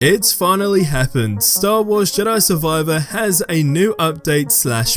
It's finally happened. Star Wars Jedi Survivor has a new update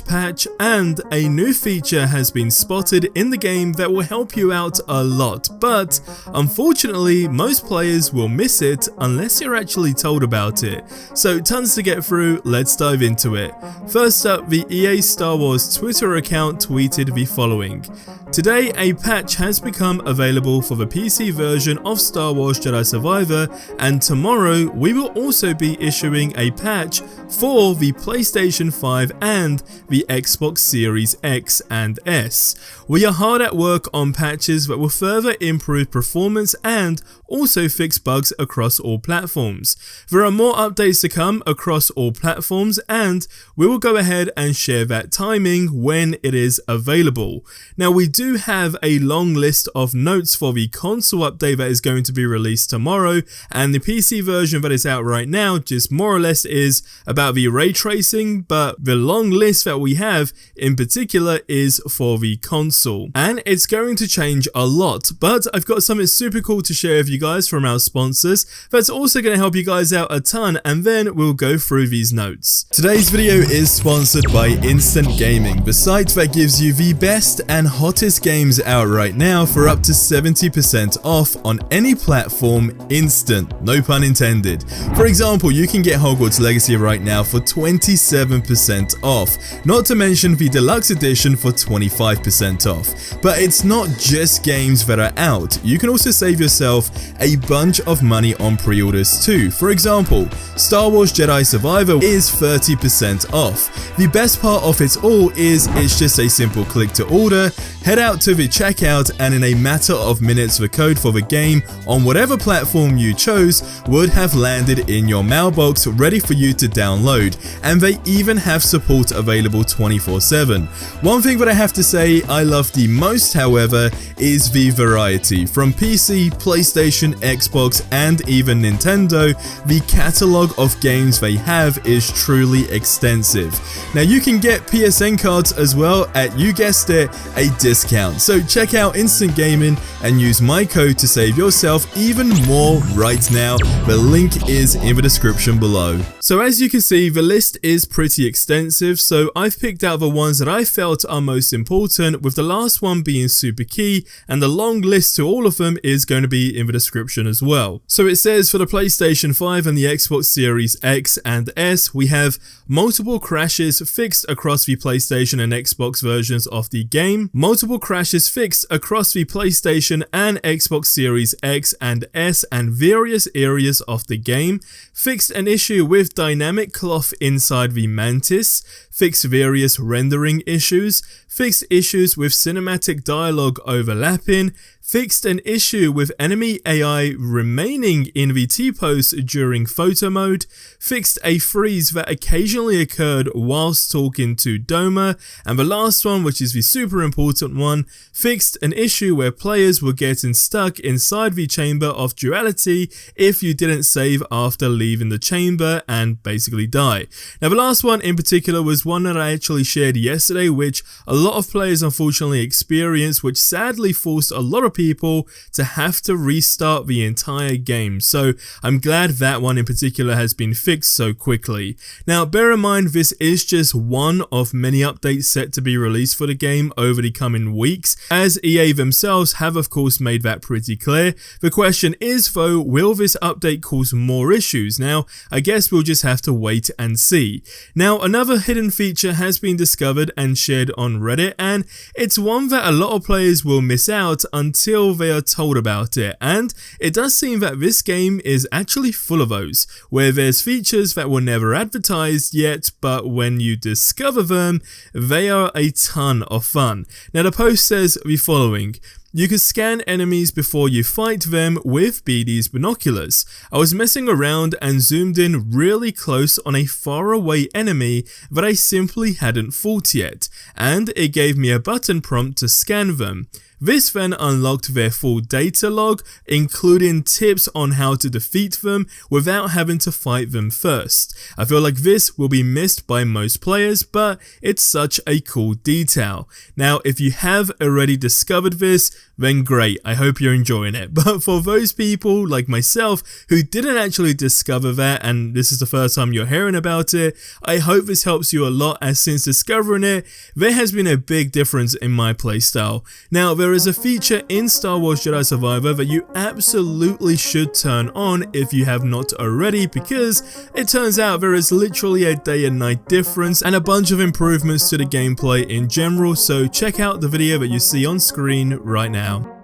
/ patch, and a new feature has been spotted in the game that will help you out a lot, but unfortunately most players will miss it unless you're actually told about it. So tons to get through, let's dive into it. First up, the EA Star Wars Twitter account tweeted the following. Today, a patch has become available for the PC version of Star Wars Jedi Survivor, and tomorrow we will also be issuing a patch for the PlayStation 5 and the Xbox Series X and S. We are hard at work on patches that will further improve performance and also fix bugs across all platforms. There are more updates to come across all platforms, and we will go ahead and share that timing when it is available. Now, we do have a long list of notes for the console update that is going to be released tomorrow, and the PC version that is out right now just more or less is about the ray tracing, but the long list that we have in particular is for the console, and it's going to change a lot. But I've got something super cool to share with you guys from our sponsors that's also going to help you guys out a ton, and then we'll go through these notes. Today's video is sponsored by Instant Gaming, the site that gives you the best and hottest games out right now for up to 70% off on any platform instant, no pun intended. For example, you can get Hogwarts Legacy right now for 27% off, not to mention the deluxe edition for 25% off. But it's not just games that are out, you can also save yourself a bunch of money on pre-orders too. For example, Star Wars Jedi Survivor is 30% off. The best part of it all is it's just a simple click to order, head out to the checkout, and in a matter of minutes the code for the game on whatever platform you chose would have landed in your mailbox ready for you to download, and they even have support available 24/7. One thing that I have to say I love the most, however, is the variety. From PC, PlayStation, Xbox, and even Nintendo, the catalogue of games they have is truly extensive. Now, you can get PSN cards as well at, you guessed it, a discount. So check out Instant Gaming and use my code to save yourself even more right now. The link is in the description below. So as you can see, the list is pretty extensive, so I've picked out the ones that I felt are most important, with the last one being super key, and the long list to all of them is going to be in the description as well. So it says for the PlayStation 5 and the Xbox Series X and S, we have multiple crashes fixed across the PlayStation and Xbox versions of the game, multiple crashes fixed across the PlayStation and Xbox Series X and S and various areas of the game, fixed an issue with dynamic cloth inside the mantis, fixed various rendering issues, fixed issues with cinematic dialogue overlapping, fixed an issue with enemy AI remaining in the T-pose during photo mode, fixed a freeze that occasionally occurred whilst talking to Doma, and the last one, which is the super important one, fixed an issue where players were getting stuck inside the chamber of duality if you didn't save after leaving the chamber and basically die. Now, the last one in particular was one that I actually shared yesterday, which a lot of players unfortunately experienced, which sadly forced a lot of people to have to restart the entire game. So I'm glad that one in particular has been fixed so quickly. Now, bear in mind, this is just one of many updates set to be released for the game over the coming weeks, as EA themselves have of course made that pretty clear. The question is though, will this update cause more issues? Now, I guess we'll just have to wait and see. Now, another hidden feature has been discovered and shared on Reddit, and it's one that a lot of players will miss out until they are told about it, and it does seem that this game is actually full of those, where there's features that were never advertised yet, but when you discover them, they are a ton of fun. Now, the post says the following. You can scan enemies before you fight them with BD's binoculars. I was messing around and zoomed in really close on a faraway enemy that I simply hadn't fought yet, and it gave me a button prompt to scan them. This then unlocked their full data log, including tips on how to defeat them without having to fight them first. I feel like this will be missed by most players, but it's such a cool detail. Now, if you have already discovered this, then great, I hope you're enjoying it. But for those people like myself who didn't actually discover that, and this is the first time you're hearing about it, I hope this helps you a lot, as since discovering it, there has been a big difference in my playstyle. Now, there is a feature in Star Wars Jedi Survivor that you absolutely should turn on if you have not already, because it turns out there is literally a day and night difference and a bunch of improvements to the gameplay in general, so check out the video that you see on screen right now.